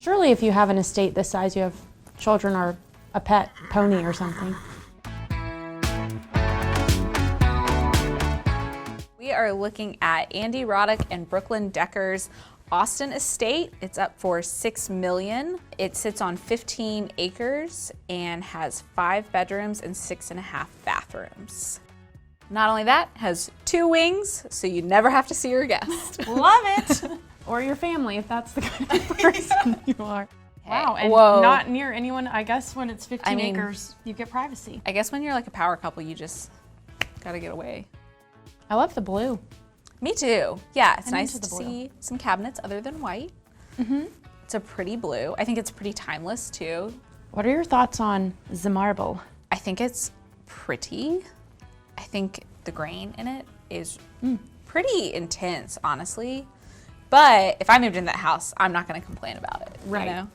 Surely if you have an estate this size, you have children or a pet pony or something. We are looking at Andy Roddick and Brooklyn Decker's Austin estate. It's up for $6 million. It sits on 15 acres and has 5 bedrooms and 6.5 bathrooms. Not only that, it has 2 wings, so you never have to see your guest. Love it! Or your family, if that's the kind of person you are. Wow, and Whoa. not near anyone. I guess when it's 15 acres, you get privacy. I guess when you're like a power couple, you just gotta get away. I love the blue. Me too. Yeah, it's I'm nice into to the blue. see some cabinets other than white. It's a pretty blue. I think it's pretty timeless too. What are your thoughts on the marble? I think it's pretty. I think the grain in it is pretty intense, honestly. But if I moved in that house, I'm not gonna complain about it. Right. You know?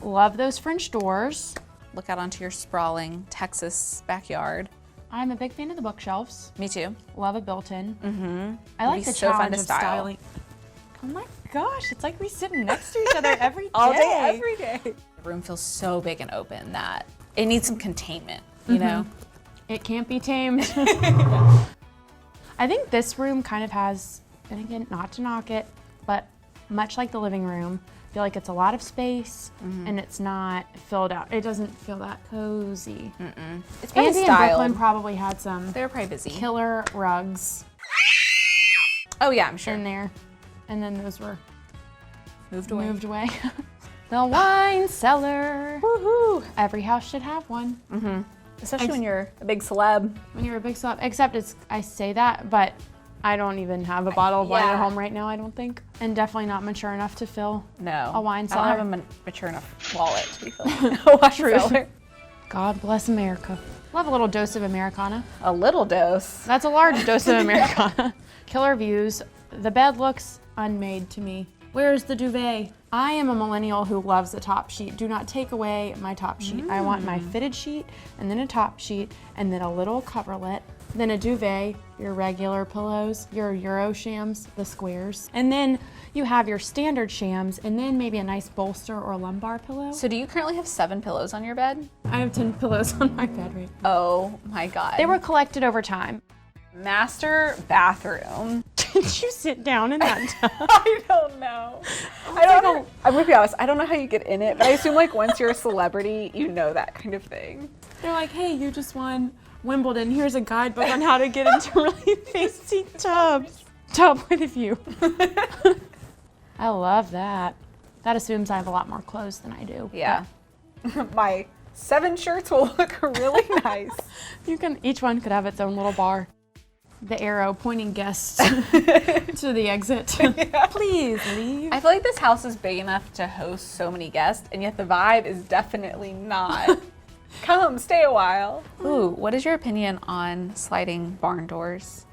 Love those French doors. Look out onto your sprawling Texas backyard. I'm a big fan of the bookshelves. Me too. Love a built-in. I It'd like be the so fun challenge to of style. styling. Oh my gosh, it's like we sit next to each other every day. All day, every day. The room feels so big and open that it needs some containment, you know? It can't be tamed. I think this room kind of has, and again, not to knock it, but much like the living room, I feel like it's a lot of space and it's not filled out. It doesn't feel that cozy. It's pretty Andy and styled. Brooklyn probably had some They're probably busy. killer rugs Oh yeah, I'm sure. in there, and then those were Moved away. moved away. The wine cellar. Woohoo! Every house should have one. Especially when you're a big celeb. When you're a big celeb, except I say that, but I don't even have a bottle of wine at home right now, I don't think. And definitely not mature enough to fill No. a wine cellar. I don't have a mature enough wallet to be filling a wine cellar. God bless America. Love a little dose of Americana. A little dose. That's a large dose of Americana. Killer views. The bed looks unmade to me. Where's the duvet? I am a millennial who loves a top sheet. Do not take away my top sheet. I want my fitted sheet, and then a top sheet, and then a little coverlet, then a duvet, your regular pillows, your Euro shams, the squares, and then you have your standard shams, and then maybe a nice bolster or lumbar pillow. So do you currently have 7 pillows on your bed? I have 10 pillows on my bed right now. Oh my God. They were collected over time. Master bathroom. Did you sit down in that tub? I don't know. I don't know. I'm gonna be honest, I don't know how you get in it, but I assume like once you're a celebrity, you know that kind of thing. They're like, hey, you just won Wimbledon. Here's a guidebook on how to get into really fancy tubs. Tub with a view. I love that. That assumes I have a lot more clothes than I do. Yeah. My 7 shirts will look really nice. Each one could have its own little bar. The arrow pointing guests to the exit. Yeah. Please leave. I feel like this house is big enough to host so many guests, and yet the vibe is definitely not. Come, stay a while. Ooh, what is your opinion on sliding barn doors?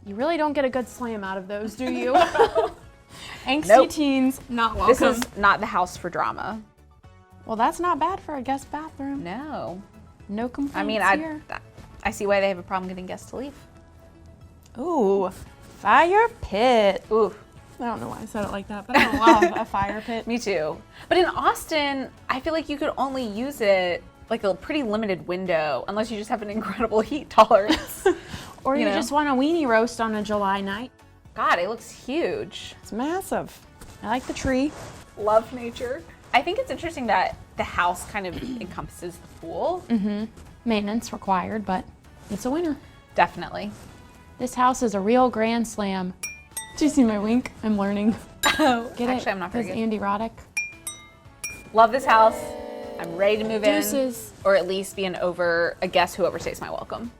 You really don't get a good slam out of those, do you? Angsty Nope. teens, not welcome. This is not the house for drama. Well, that's not bad for a guest bathroom. No. No complaints I mean, here. I see why they have a problem getting guests to leave. Ooh, fire pit. Ooh. I don't know why I said it like that, but I love a fire pit. Me too. But in Austin, I feel like you could only use it like a pretty limited window unless you just have an incredible heat tolerance. Or you know? just want a weenie roast on a July night. God, it looks huge. It's massive. I like the tree. Love nature. I think it's interesting that the house kind of encompasses the pool. Maintenance required, but it's a winner. Definitely. This house is a real grand slam. Do you see my wink? I'm learning. Oh, Get actually, it? I'm not very There's good. Andy Roddick. Love this house. I'm ready to move Deuces. in, or at least be a guest who overstays my welcome.